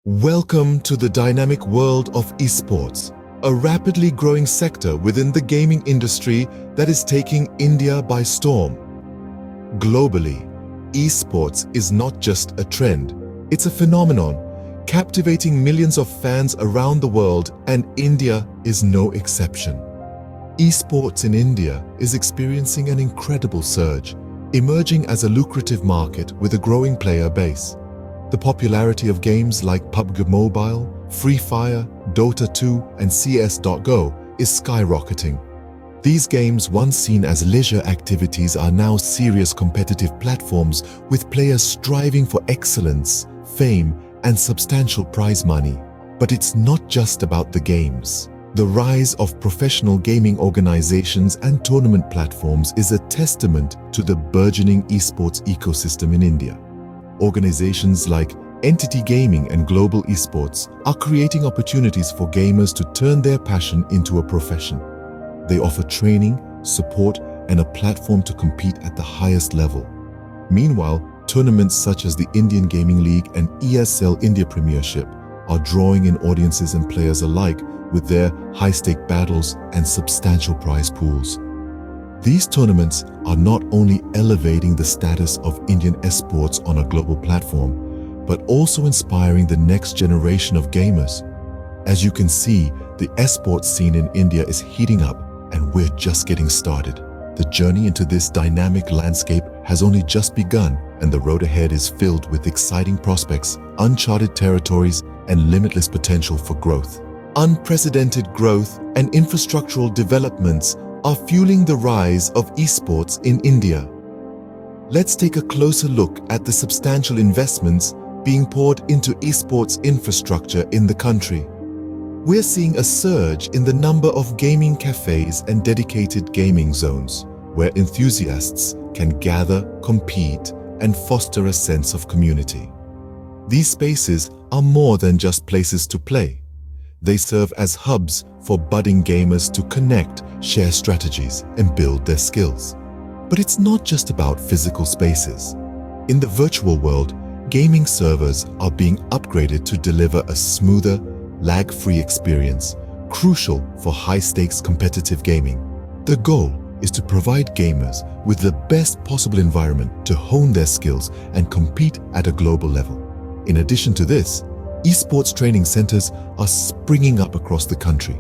Welcome to the dynamic world of esports, a rapidly growing sector within the gaming industry that is taking India by storm. Globally, esports is not just a trend, it's a phenomenon, captivating millions of fans around the world, and India is no exception. Esports in India is experiencing an incredible surge, emerging as a lucrative market with a growing player base. The popularity of games like PUBG Mobile, Free Fire, Dota 2, and CS.GO is skyrocketing. These games, once seen as leisure activities, are now serious competitive platforms with players striving for excellence, fame, and substantial prize money. But it's not just about the games. The rise of professional gaming organizations and tournament platforms is a testament to the burgeoning esports ecosystem in India. Organizations like Entity Gaming and Global Esports are creating opportunities for gamers to turn their passion into a profession. They offer training, support, and a platform to compete at the highest level. Meanwhile, tournaments such as the Indian Gaming League and ESL India Premiership are drawing in audiences and players alike with their high-stake battles and substantial prize pools. These tournaments are not only elevating the status of Indian esports on a global platform, but also inspiring the next generation of gamers. As you can see, the esports scene in India is heating up, and we're just getting started. The journey into this dynamic landscape has only just begun, and the road ahead is filled with exciting prospects, uncharted territories, and limitless potential for growth. Unprecedented growth and infrastructural developments are fueling the rise of esports in India. Let's take a closer look at the substantial investments being poured into esports infrastructure in the country. We're seeing a surge in the number of gaming cafes and dedicated gaming zones, where enthusiasts can gather, compete, and foster a sense of community. These spaces are more than just places to play. They serve as hubs for budding gamers to connect, share strategies, and build their skills. But it's not just about physical spaces. In the virtual world, gaming servers are being upgraded to deliver a smoother, lag-free experience, crucial for high-stakes competitive gaming. The goal is to provide gamers with the best possible environment to hone their skills and compete at a global level. In addition to this, esports training centers are springing up across the country.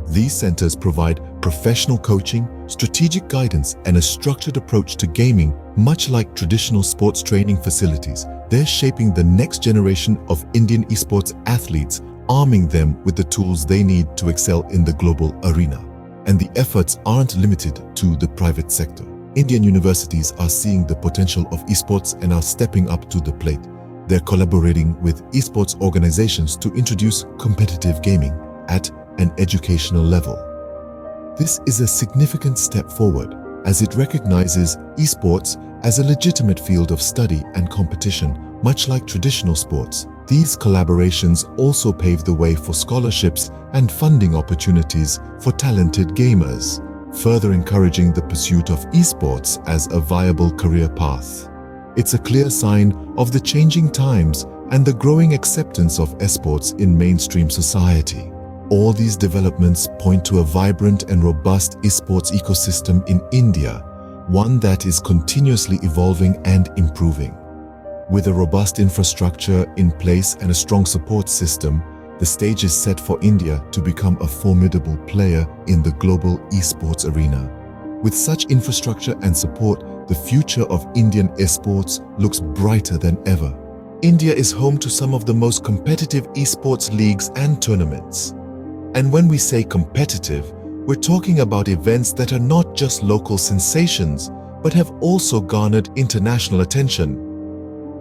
These centers provide professional coaching, strategic guidance, and a structured approach to gaming, much like traditional sports training facilities. They're shaping the next generation of Indian esports athletes, arming them with the tools they need to excel in the global arena. And the efforts aren't limited to the private sector. Indian universities are seeing the potential of esports and are stepping up to the plate. They're collaborating with esports organizations to introduce competitive gaming at an educational level. This is a significant step forward, as it recognizes esports as a legitimate field of study and competition, much like traditional sports. These collaborations also pave the way for scholarships and funding opportunities for talented gamers, further encouraging the pursuit of esports as a viable career path. It's a clear sign of the changing times and the growing acceptance of esports in mainstream society. All these developments point to a vibrant and robust esports ecosystem in India, one that is continuously evolving and improving. With a robust infrastructure in place and a strong support system, the stage is set for India to become a formidable player in the global esports arena. With such infrastructure and support, the future of Indian esports looks brighter than ever. India is home to some of the most competitive esports leagues and tournaments. And when we say competitive, we're talking about events that are not just local sensations, but have also garnered international attention.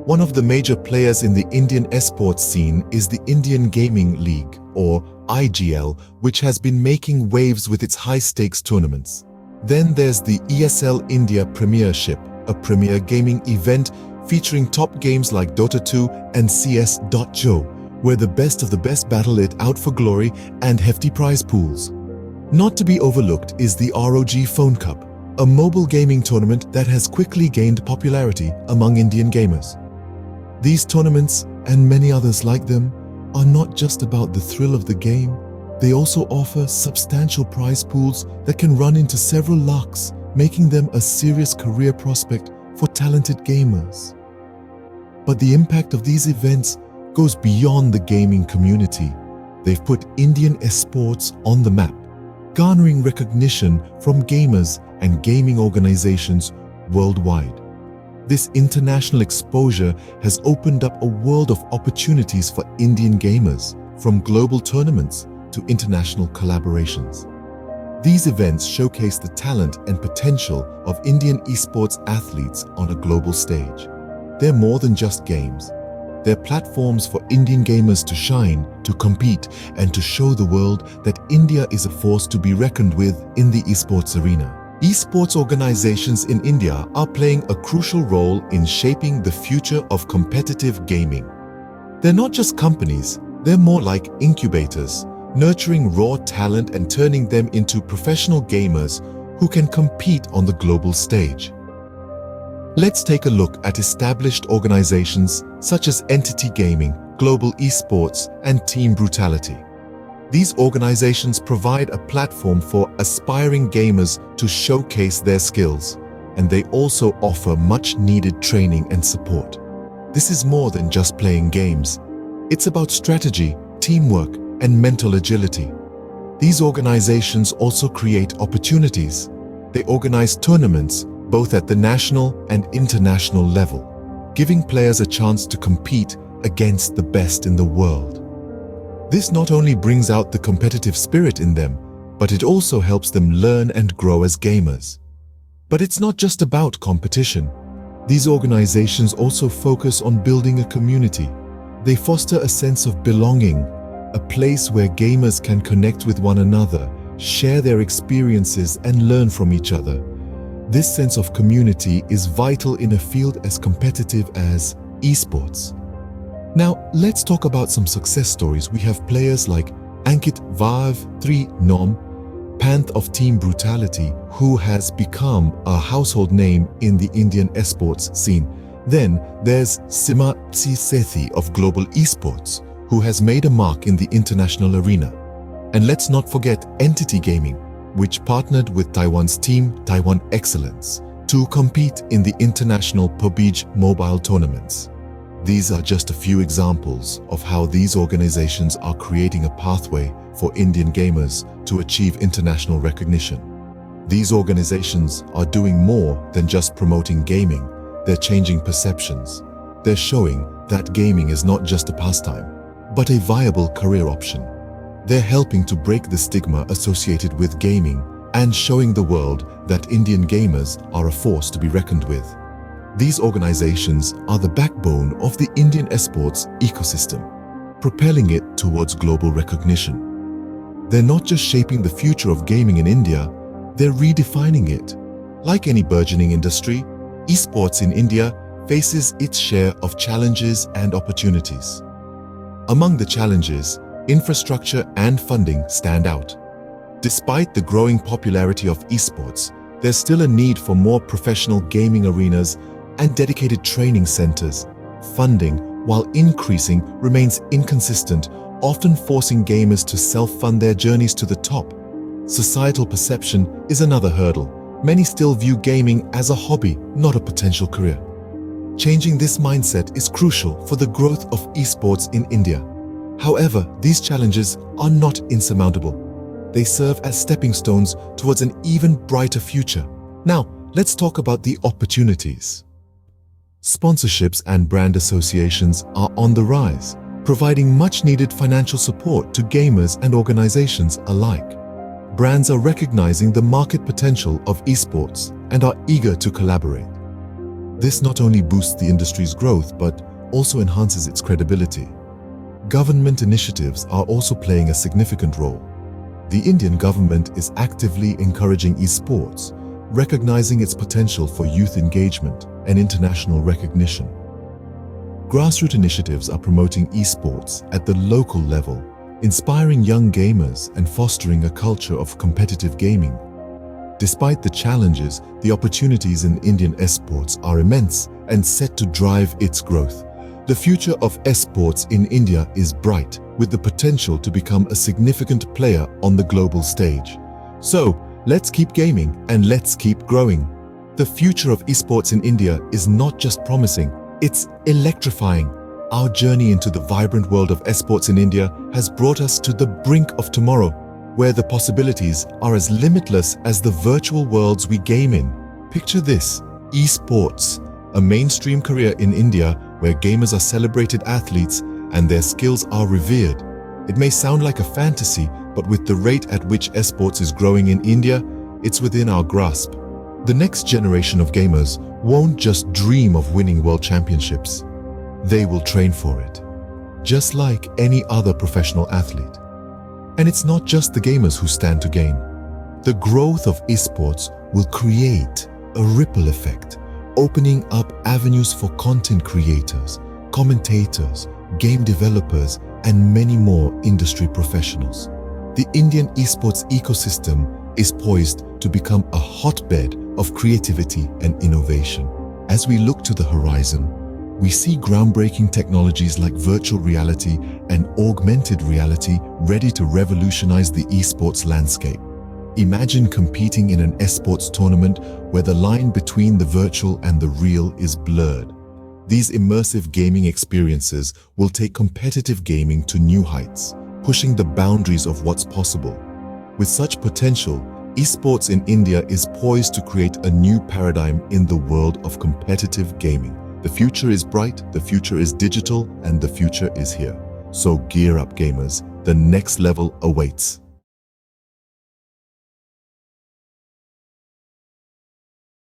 One of the major players in the Indian esports scene is the Indian Gaming League, or IGL, which has been making waves with its high-stakes tournaments. Then there's the ESL India Premiership, a premier gaming event featuring top games like Dota 2 and CS.GO, where the best of the best battle it out for glory and hefty prize pools. Not to be overlooked is the ROG Phone Cup, a mobile gaming tournament that has quickly gained popularity among Indian gamers. These tournaments, and many others like them, are not just about the thrill of the game, they also offer substantial prize pools that can run into several lakhs, making them a serious career prospect for talented gamers. But the impact of these events goes beyond the gaming community. They've put Indian esports on the map, garnering recognition from gamers and gaming organizations worldwide. This international exposure has opened up a world of opportunities for Indian gamers, from global tournaments to international collaborations. These events showcase the talent and potential of Indian esports athletes on a global stage. They're more than just games. They're platforms for Indian gamers to shine, to compete, and to show the world that India is a force to be reckoned with in the esports arena. Esports organizations in India are playing a crucial role in shaping the future of competitive gaming. They're not just companies, they're more like incubators, nurturing raw talent and turning them into professional gamers who can compete on the global stage. Let's take a look at established organizations such as Entity Gaming, Global Esports, and Team Brutality. These organizations provide a platform for aspiring gamers to showcase their skills, and they also offer much-needed training and support. This is more than just playing games. It's about strategy, teamwork, and mental agility. These organizations also create opportunities. They organize tournaments, both at the national and international level, giving players a chance to compete against the best in the world. This not only brings out the competitive spirit in them, but it also helps them learn and grow as gamers. But it's not just about competition. These organizations also focus on building a community. They foster a sense of belonging, a place where gamers can connect with one another, share their experiences, and learn from each other. This sense of community is vital in a field as competitive as esports. Now, let's talk about some success stories. We have players like Ankit Vav 3 Nom, Panth of Team Brutality, who has become a household name in the Indian esports scene. Then there's Sima Sethi of Global Esports, who has made a mark in the international arena. And let's not forget Entity Gaming, which partnered with Taiwan's team Taiwan Excellence to compete in the international PUBG mobile tournaments. These are just a few examples of how these organizations are creating a pathway for Indian gamers to achieve international recognition. These organizations are doing more than just promoting gaming. They're changing perceptions. They're showing that gaming is not just a pastime, but a viable career option. They're helping to break the stigma associated with gaming and showing the world that Indian gamers are a force to be reckoned with. These organizations are the backbone of the Indian esports ecosystem, propelling it towards global recognition. They're not just shaping the future of gaming in India, they're redefining it. Like any burgeoning industry, esports in India faces its share of challenges and opportunities. Among the challenges, infrastructure and funding stand out. Despite the growing popularity of esports, there's still a need for more professional gaming arenas and dedicated training centers. Funding, while increasing, remains inconsistent, often forcing gamers to self-fund their journeys to the top. Societal perception is another hurdle. Many still view gaming as a hobby, not a potential career. Changing this mindset is crucial for the growth of esports in India. However, these challenges are not insurmountable. They serve as stepping stones towards an even brighter future. Now, let's talk about the opportunities. Sponsorships and brand associations are on the rise, providing much-needed financial support to gamers and organizations alike. Brands are recognizing the market potential of esports and are eager to collaborate. This not only boosts the industry's growth, but also enhances its credibility. Government initiatives are also playing a significant role. The Indian government is actively encouraging esports, recognizing its potential for youth engagement and international recognition. Grassroots initiatives are promoting esports at the local level, inspiring young gamers and fostering a culture of competitive gaming. Despite the challenges, the opportunities in Indian esports are immense and set to drive its growth. The future of esports in India is bright, with the potential to become a significant player on the global stage. So, let's keep gaming and let's keep growing. The future of esports in India is not just promising, it's electrifying. Our journey into the vibrant world of esports in India has brought us to the brink of tomorrow, where the possibilities are as limitless as the virtual worlds we game in. Picture this: esports, a mainstream career in India where gamers are celebrated athletes and their skills are revered. It may sound like a fantasy, but with the rate at which esports is growing in India, it's within our grasp. The next generation of gamers won't just dream of winning world championships. They will train for it, just like any other professional athlete. And it's not just the gamers who stand to gain. The growth of esports will create a ripple effect, opening up avenues for content creators, commentators, game developers, and many more industry professionals. The Indian esports ecosystem is poised to become a hotbed of creativity and innovation. As we look to the horizon, we see groundbreaking technologies like virtual reality and augmented reality ready to revolutionize the esports landscape. Imagine competing in an esports tournament where the line between the virtual and the real is blurred. These immersive gaming experiences will take competitive gaming to new heights, pushing the boundaries of what's possible. With such potential, esports in India is poised to create a new paradigm in the world of competitive gaming. The future is bright, the future is digital, and the future is here. So gear up, gamers. The next level awaits.